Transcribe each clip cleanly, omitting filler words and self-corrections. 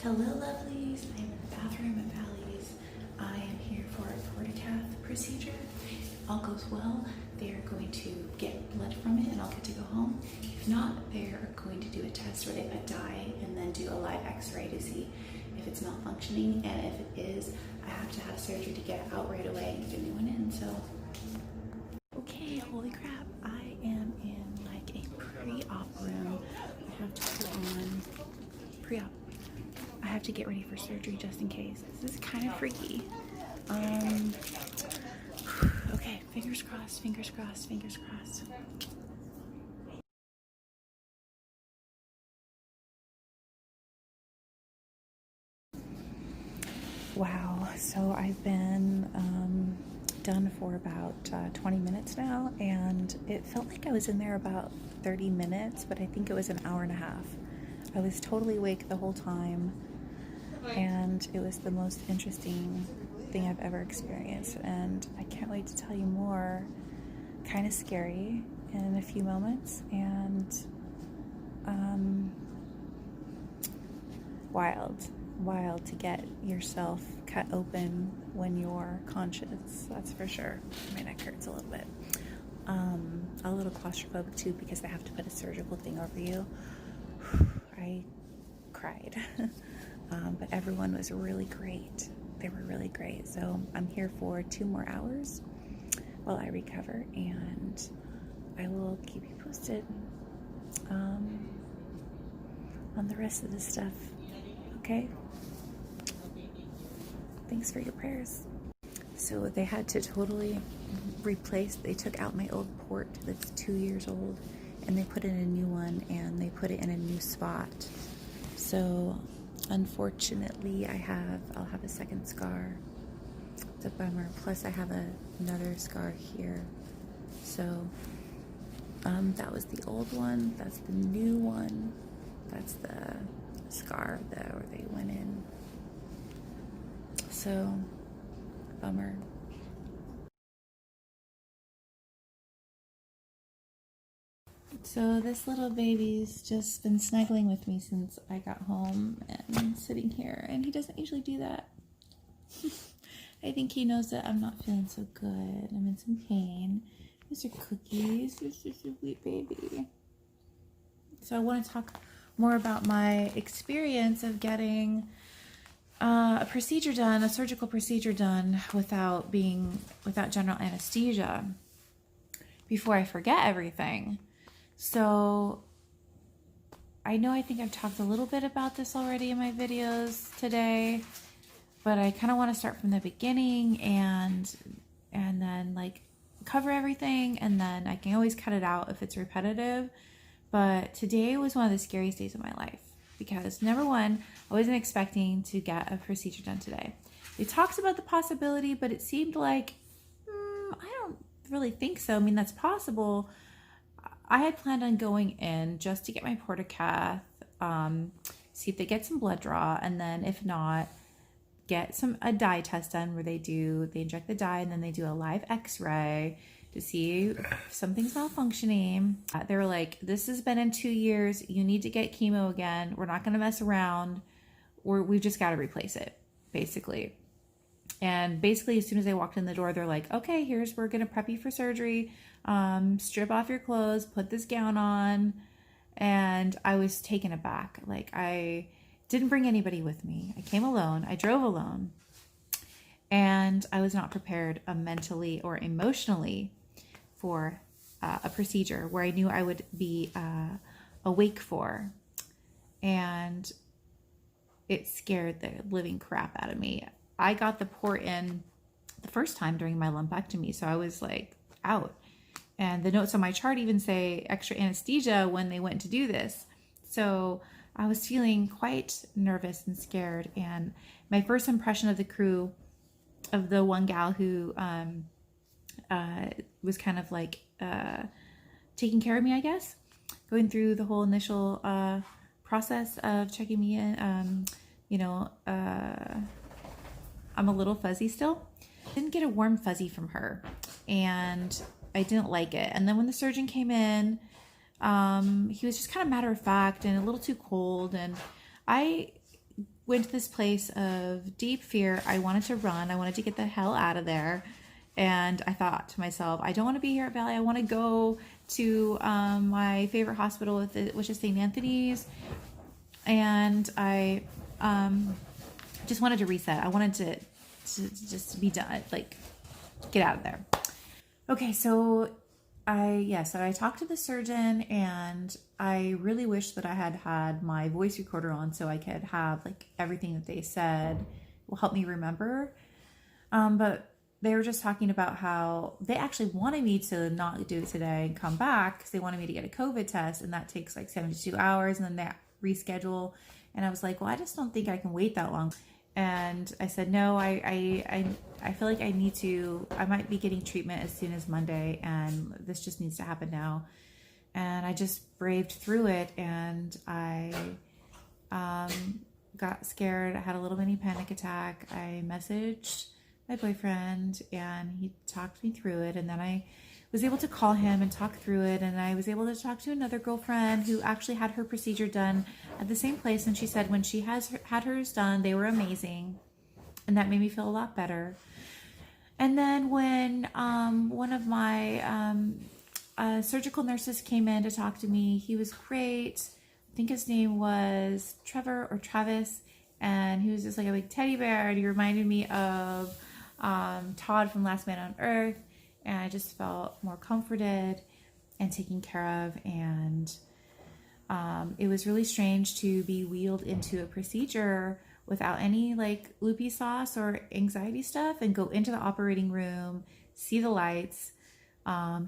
Hello lovelies, I'm in the bathroom at Valley's. I am here for a portacath procedure. If all goes well, they are going to get blood from it and I'll get to go home. If not, they are going to do a test where they put dye and then do a live x-ray to see if it's malfunctioning, and if it is, I have to have surgery to get it out right away and get a new one in. So, okay, holy crap, I am in like a pre-op room. I have to put on pre-op. I have to get ready for surgery just in case. This is kind of freaky. Okay, fingers crossed, fingers crossed, fingers crossed. Wow, so I've been done for about 20 minutes now, and it felt like I was in there about 30 minutes, but I think it was an hour and a half. I was totally awake the whole time, and it was the most interesting thing I've ever experienced, and I can't wait to tell you more. Kind of scary in a few moments, and wild to get yourself cut open when you're conscious, that's for sure. My neck hurts a little bit. A little claustrophobic too, because they have to put a surgical thing over you. I cried. But everyone was really great. They were really great. So I'm here for 2 more hours while I recover, and I will keep you posted on the rest of this stuff. Okay? Thanks for your prayers. So they had to totally replace, they took out my old port that's 2 years old, and they put in a new one, and they put it in a new spot. So unfortunately, I'll have a second scar. It's a bummer. Plus I have another scar here. So that was the old one. That's the new one. That's the scar where they went in. So bummer. So this little baby's just been snuggling with me since I got home and sitting here, and he doesn't usually do that. I think he knows that I'm not feeling so good. I'm in some pain. Mr. Cookies, you're such a sweet baby. So I want to talk more about my experience of getting a procedure done, a surgical procedure done without general anesthesia, before I forget everything. So I think I've talked a little bit about this already in my videos today, but I kind of want to start from the beginning and then like cover everything, and then I can always cut it out if it's repetitive. But today was one of the scariest days of my life, because number one, I wasn't expecting to get a procedure done today. They talked about the possibility, but it seemed like I don't really think so. I mean, that's possible. I had planned on going in just to get my portacath, see if they get some blood draw, and then if not, get a dye test done where they inject the dye and then they do a live x-ray to see if something's malfunctioning. They were like, this has been in 2 years. You need to get chemo again. We're not going to mess around. We've just got to replace it, basically. And basically, as soon as I walked in the door, they're like, okay, we're going to prep you for surgery. Strip off your clothes, put this gown on. And I was taken aback. Like, I didn't bring anybody with me. I came alone. I drove alone. And I was not prepared mentally or emotionally for a procedure where I knew I would be awake for. And it scared the living crap out of me. I got the port in the first time during my lumpectomy, so I was like out. And the notes on my chart even say extra anesthesia when they went to do this. So I was feeling quite nervous and scared. And my first impression of the crew, of the one gal who was kind of like taking care of me, I guess, going through the whole initial process of checking me in, I'm a little fuzzy still. Didn't get a warm fuzzy from her, and I didn't like it. And then when the surgeon came in, he was just kind of matter of fact and a little too cold, and I went to this place of deep fear. I wanted to run. I wanted to get the hell out of there. And I thought to myself, I don't want to be here at Valley. I want to go to my favorite hospital, which is St. Anthony's. And I just wanted to reset. I wanted to just be done, like get out of there. Okay, so I talked to the surgeon, and I really wish that I had had my voice recorder on so I could have like everything that they said will help me remember. But they were just talking about how they actually wanted me to not do it today and come back because they wanted me to get a COVID test, and that takes like 72 hours, and then they reschedule. And I was like, well, I just don't think I can wait that long. And I said, no, I feel like I might be getting treatment as soon as Monday, and this just needs to happen now. And I just braved through it, and I got scared. I had a little mini panic attack. I messaged my boyfriend, and he talked me through it, and then I was able to call him and talk through it, and I was able to talk to another girlfriend who actually had her procedure done at the same place, and she said when she had hers done, they were amazing, and that made me feel a lot better. And then when one of my surgical nurses came in to talk to me, he was great. I think his name was Trevor or Travis, and he was just like a big teddy bear, and he reminded me of Todd from Last Man on Earth, and I just felt more comforted and taken care of. And it was really strange to be wheeled into a procedure without any like loopy sauce or anxiety stuff, and go into the operating room, see the lights,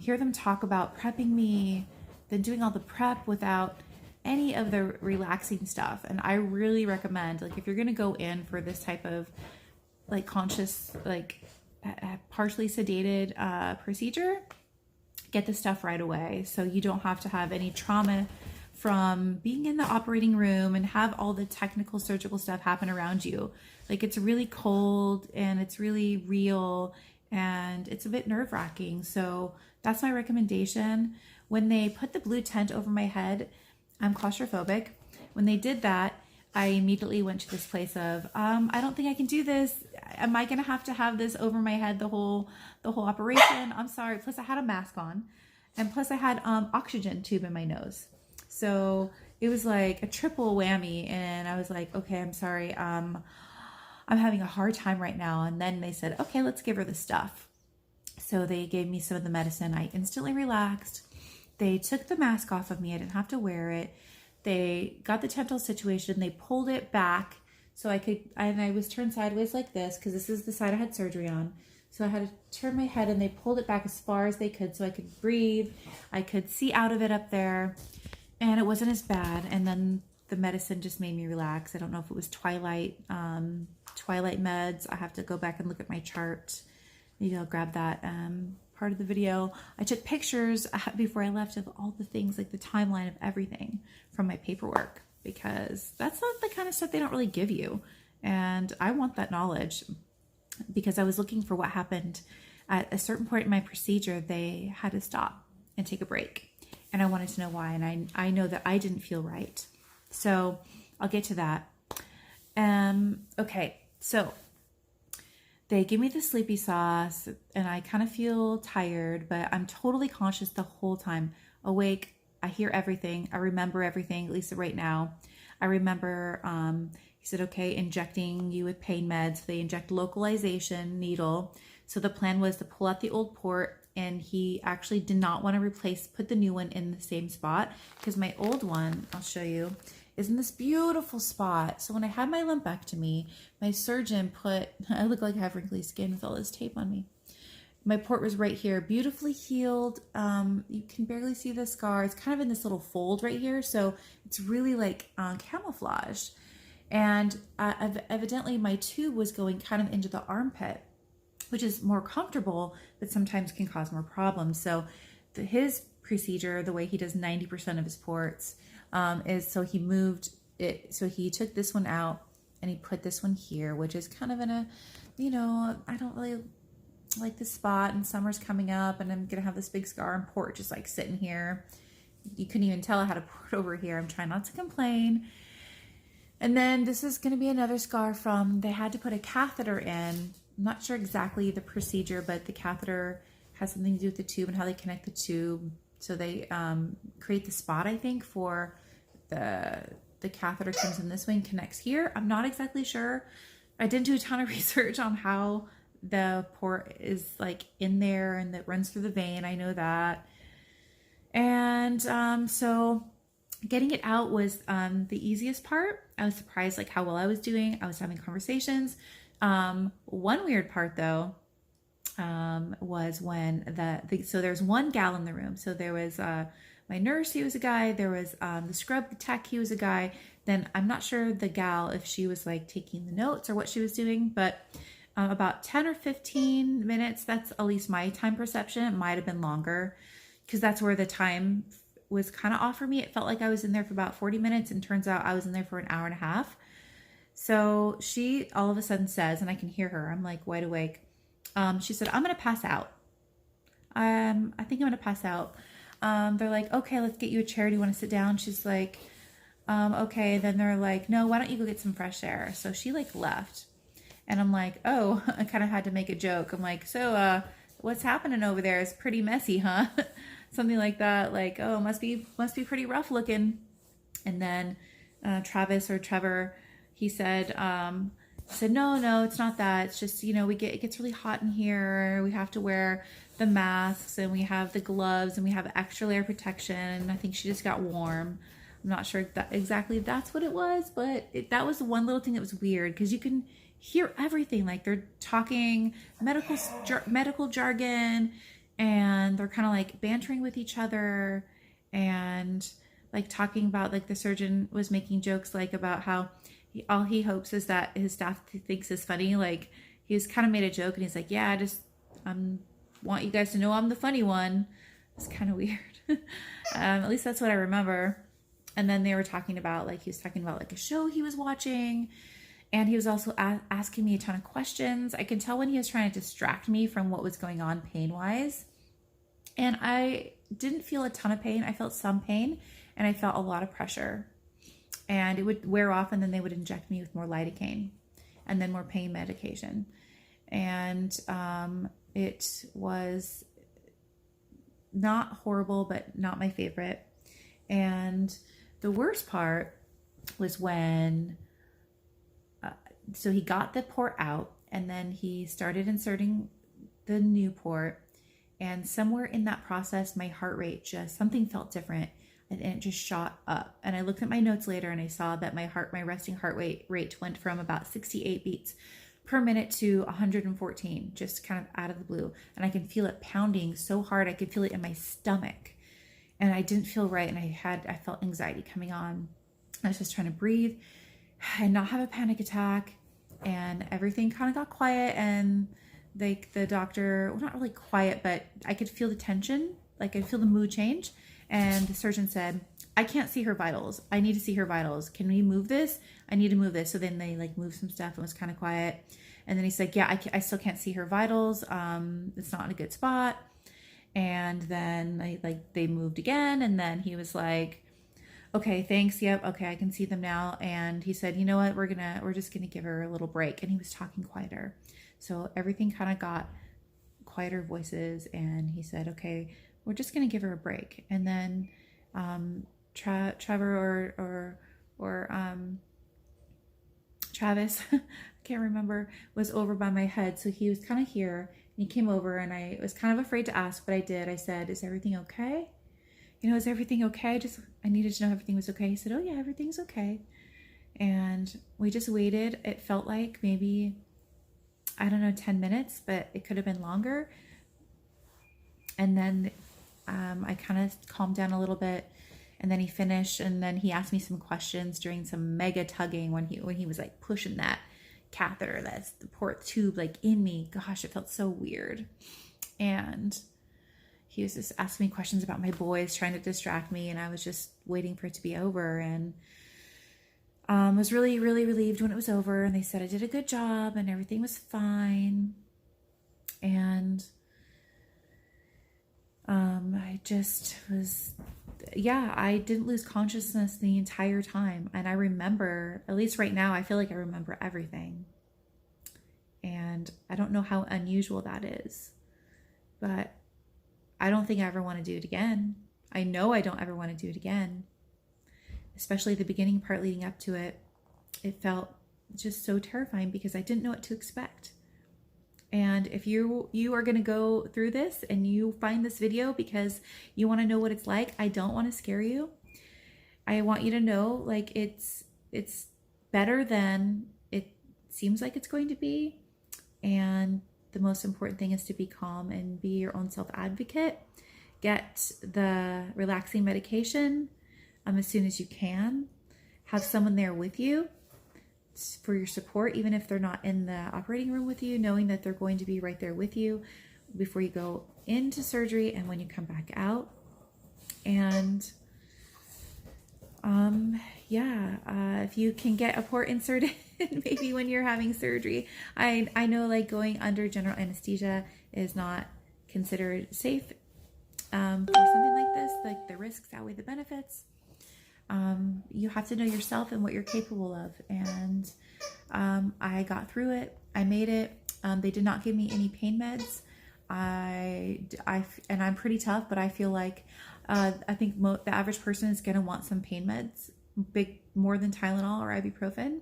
hear them talk about prepping me, then doing all the prep without any of the relaxing stuff. And I really recommend, like, if you're gonna go in for this type of like conscious, like partially sedated procedure, get the stuff right away so you don't have to have any trauma from being in the operating room and have all the technical surgical stuff happen around you. Like, it's really cold and it's really real and it's a bit nerve-wracking. So that's my recommendation. When they put the blue tent over my head, I'm claustrophobic. When they did that, I immediately went to this place of, I don't think I can do this. Am I gonna have to have this over my head the whole operation? I'm sorry. Plus I had a mask on, and plus I had oxygen tube in my nose. So it was like a triple whammy, and I was like, okay, I'm sorry. I'm having a hard time right now. And then they said, okay, let's give her the stuff. So they gave me some of the medicine. I instantly relaxed. They took the mask off of me. I didn't have to wear it. They got the tent all situation. They pulled it back so I could, and I was turned sideways like this because this is the side I had surgery on. So I had to turn my head, and they pulled it back as far as they could so I could breathe. I could see out of it up there, and it wasn't as bad. And then the medicine just made me relax. I don't know if it was twilight meds. I have to go back and look at my chart. Maybe I'll grab that part of the video. I took pictures before I left of all the things, like the timeline of everything from my paperwork, because that's not the kind of stuff they don't really give you. And I want that knowledge because I was looking for what happened at a certain point in my procedure. They had to stop and take a break, and I wanted to know why. And I know that I didn't feel right. So I'll get to that. Okay, so they give me the sleepy sauce, and I kind of feel tired, but I'm totally conscious the whole time. Awake, I hear everything. I remember everything, at least right now. I remember he said, okay, injecting you with pain meds. They inject localization needle. So the plan was to pull out the old port, and he actually did not want to put the new one in the same spot, because my old one, I'll show you, is in this beautiful spot. So when I had my lumpectomy, my surgeon I look like I have wrinkly skin with all this tape on me. My port was right here, beautifully healed. You can barely see the scar. It's kind of in this little fold right here. So it's really like camouflaged. And evidently my tube was going kind of into the armpit, which is more comfortable, but sometimes can cause more problems. So his procedure, the way he does 90% of his ports, is so he moved it. So he took this one out and he put this one here, which is kind of in a, I don't really like this spot, and summer's coming up, and I'm gonna have this big scar and port just like sitting here. You couldn't even tell I had a port over here. I'm trying not to complain. And then this is going to be another scar from, they had to put a catheter in. I'm not sure exactly the procedure, but the catheter has something to do with the tube and how they connect the tube. So they create the spot, I think, for the catheter comes in this way and connects here. I'm not exactly sure. I didn't do a ton of research on how the port is like in there and that runs through the vein. I know that. And so getting it out was the easiest part. I was surprised like how well I was doing. I was having conversations. One weird part though was when so there's one gal in the room. So there was my nurse, he was a guy. There was the scrub tech, he was a guy. Then I'm not sure the gal if she was like taking the notes or what she was doing, but about 10 or 15 minutes, that's at least my time perception. It might have been longer because that's where the time was kind of off for me. It felt like I was in there for about 40 minutes and turns out I was in there for an hour and a half. So she all of a sudden says, and I can hear her, I'm like wide awake. She said, I'm going to pass out. I think I'm going to pass out. They're like, okay, let's get you a chair. Do you want to sit down? She's like, okay. Then they're like, no, why don't you go get some fresh air? So she like left and I'm like, oh, I kind of had to make a joke. I'm like, so, what's happening over there is pretty messy, huh? Something like that. Like, oh, must be pretty rough looking. And then, Travis or Trevor, he said, no, it's not that. It's just, you know, it gets really hot in here. We have to wear the masks and we have the gloves and we have extra layer protection. I think she just got warm. I'm not sure if exactly that's what it was, but that was the one little thing that was weird because you can hear everything. Like they're talking medical jargon and they're kind of like bantering with each other and like talking about like the surgeon was making jokes like about how all he hopes is that his staff thinks is funny. Like he was kind of made a joke and he's like, yeah, I want you guys to know I'm the funny one. It's kind of weird. At least that's what I remember. And then they were talking about like, he was talking about like a show he was watching and he was also asking me a ton of questions. I can tell when he was trying to distract me from what was going on pain wise. And I didn't feel a ton of pain. I felt some pain and I felt a lot of pressure. And it would wear off and then they would inject me with more lidocaine and then more pain medication. And it was not horrible, but not my favorite. And the worst part was when, so he got the port out and then he started inserting the new port. And somewhere in that process, my heart rate something felt different. And it just shot up. And I looked at my notes later and I saw that my resting heart rate went from about 68 beats per minute to 114, just kind of out of the blue. And I can feel it pounding so hard. I could feel it in my stomach and I didn't feel right. And I felt anxiety coming on. I was just trying to breathe and not have a panic attack. And everything kind of got quiet and like the doctor, well, not really quiet, but I could feel the tension. Like I feel the mood change. And the surgeon said, I can't see her vitals. I need to see her vitals. Can we move this? I need to move this. So then they like moved some stuff and was kind of quiet. And then he's like, yeah, I still can't see her vitals. It's not in a good spot. And then they moved again. And then he was like, okay, thanks. Yep. Okay. I can see them now. And he said, you know what? We're just going to give her a little break. And he was talking quieter. So everything kind of got quieter voices. And he said, okay, we're just going to give her a break. And then Trevor or Travis, I can't remember, was over by my head. So he was kind of here and he came over and I was kind of afraid to ask, but I did. I said, is everything okay? You know, is everything okay? I needed to know everything was okay. He said, oh yeah, everything's okay. And we just waited. It felt like maybe, I don't know, 10 minutes, but it could have been longer. And then I kind of calmed down a little bit and then he finished and then he asked me some questions during some mega tugging when he was like pushing that catheter, that's the port tube like in me. Gosh, it felt so weird. And he was just asking me questions about my boys, trying to distract me. And I was just waiting for it to be over and was really, really relieved when it was over. And they said I did a good job and everything was fine. And I just was, yeah, I didn't lose consciousness the entire time. And I remember, at least right now, I feel like I remember everything. And I don't know how unusual that is, but I don't think I ever want to do it again. I know I don't ever want to do it again, especially the beginning part leading up to it. It felt just so terrifying because I didn't know what to expect. And if you are going to go through this and you find this video because you want to know what it's like, I don't want to scare you. I want you to know, like, it's better than it seems like it's going to be. And the most important thing is to be calm and be your own self-advocate. Get the relaxing medication as soon as you can. Have someone there with you for your support, even if they're not in the operating room with you, knowing that they're going to be right there with you before you go into surgery and when you come back out. And if you can get a port inserted maybe when you're having surgery. I know, like, going under general anesthesia is not considered safe for something like this. Like, the risks outweigh the benefits. You have to know yourself and what you're capable of. And I got through it. I made it. They did not give me any pain meds. And I'm pretty tough, but I feel like I think the average person is going to want some pain meds, more than Tylenol or ibuprofen.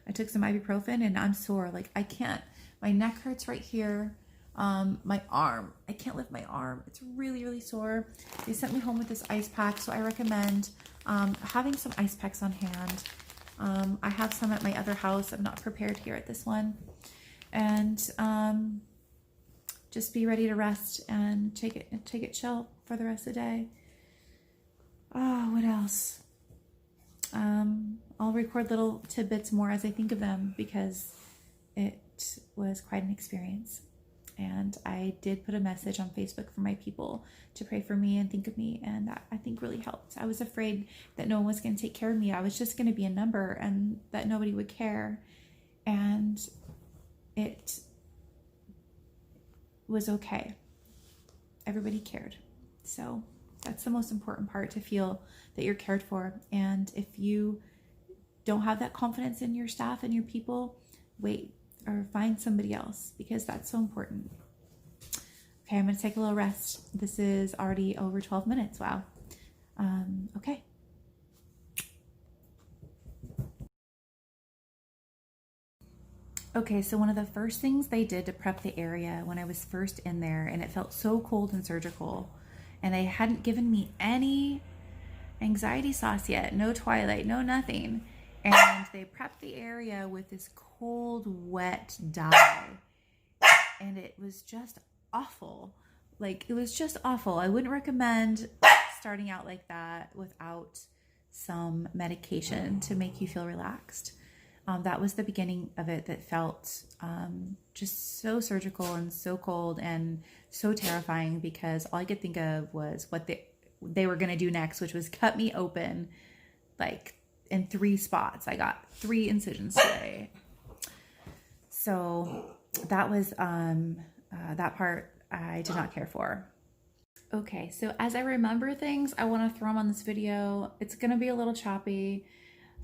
I took some ibuprofen and I'm sore. Like, I can't. My neck hurts right here. My arm, I can't lift my arm. It's really, really sore. They sent me home with this ice pack, so I recommend having some ice packs on hand. I have some at my other house. I'm not prepared here at this one. And just be ready to rest and take it chill for the rest of the day. Oh, what else? I'll record little tidbits more as I think of them because it was quite an experience. And I did put a message on Facebook for my people to pray for me and think of me. And that, I think, really helped. I was afraid that no one was going to take care of me. I was just going to be a number and that nobody would care. And it was okay. Everybody cared. So that's the most important part, to feel that you're cared for. And if you don't have that confidence in your staff and your people, wait or find somebody else, because that's so important. Okay, I'm going to take a little rest. This is already over 12 minutes. Wow. Okay. Okay, so one of the first things they did to prep the area when I was first in there, and it felt so cold and surgical, and they hadn't given me any anxiety sauce yet, no Twilight, no nothing. And they prepped the area with this cold, wet dye. And it was just awful. Like, it was just awful. I wouldn't recommend starting out like that without some medication to make you feel relaxed. That was the beginning of it that felt just so surgical and so cold and so terrifying, because all I could think of was what they were going to do next, which was cut me open, like, in 3 spots. I got 3 incisions today. So that was that part I did not care for. Okay, so as I remember things, I want to throw them on this video. It's going to be a little choppy.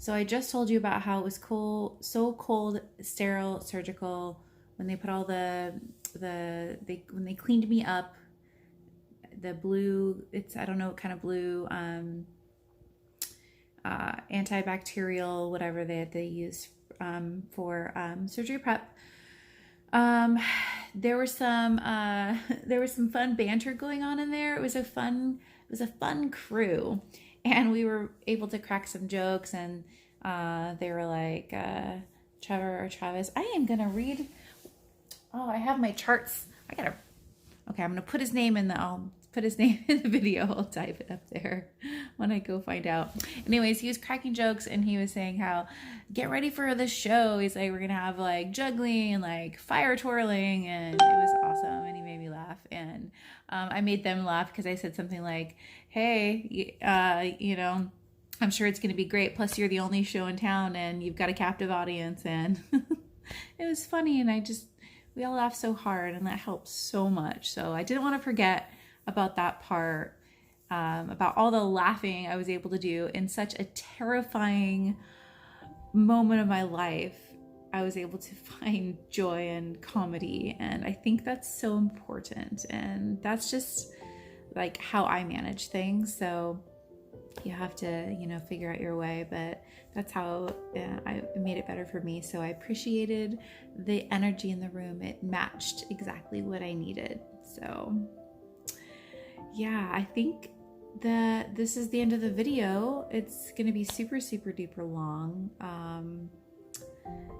So I just told you about how it was cool, so cold, sterile, surgical, when they put all when they cleaned me up, the blue, I don't know what kind of blue, antibacterial, whatever they use for surgery prep. There was some fun banter going on in there. It was a fun crew, and we were able to crack some jokes, and they were like, Trevor or Travis, I am gonna read. Oh, I have my charts. Okay, I'm gonna put his name in I'll put his name in the video. I'll type it up there when I go find out. Anyways, he was cracking jokes, and he was saying how, get ready for the show. He's like, we're gonna have like juggling and like fire twirling, and it was awesome. And he made me laugh, and I made them laugh because I said something like, hey, I'm sure it's gonna be great. Plus, you're the only show in town, and you've got a captive audience, and it was funny. And we all laughed so hard, and that helped so much. So I didn't want to forget about that part. about all the laughing I was able to do in such a terrifying moment of my life. I was able to find joy and comedy, and I think that's so important, and that's just like how I manage things. So you have to, you know, figure out your way, but that's how I made it better for me. So I appreciated the energy in the room. It matched exactly what I needed. So yeah, I think that this is the end of the video. It's gonna be super, super duper long.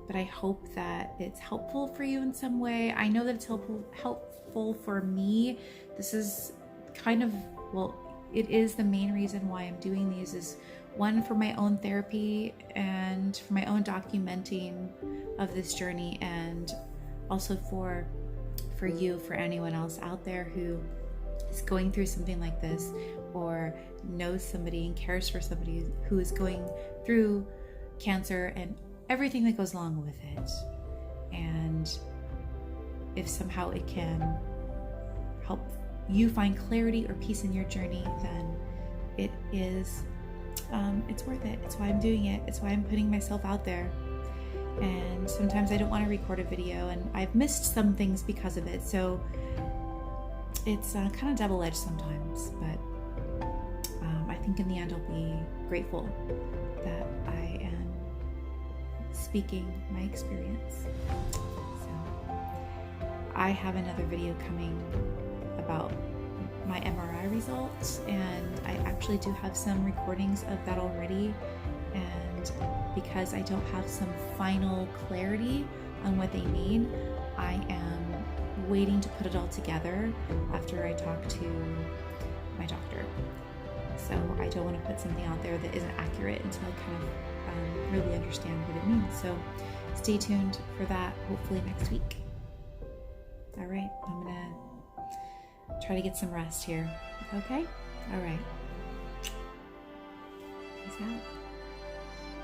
But I hope that it's helpful for you in some way. I know that it's helpful for me. This is kind of, well, it is the main reason why I'm doing these, is one, for my own therapy and for my own documenting of this journey, and also for you, for anyone else out there who is going through something like this, or knows somebody and cares for somebody who is going through cancer and everything that goes along with it. And if somehow it can help you find clarity or peace in your journey, then it is, it's worth it. It's why I'm doing it. It's why I'm putting myself out there. And sometimes I don't want to record a video, and I've missed some things because of it. So it's kind of double-edged sometimes, but I think in the end I'll be grateful that I am speaking my experience. So I have another video coming about my MRI results, and I actually do have some recordings of that already, and because I don't have some final clarity on what they mean, I am waiting to put it all together after I talk to my doctor. So I don't want to put something out there that isn't accurate until I kind of really understand what it means. So stay tuned for that, hopefully next week. All right, I'm gonna try to get some rest here. Okay? All right. Peace out.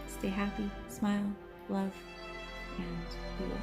Stay happy, smile, love, and be well.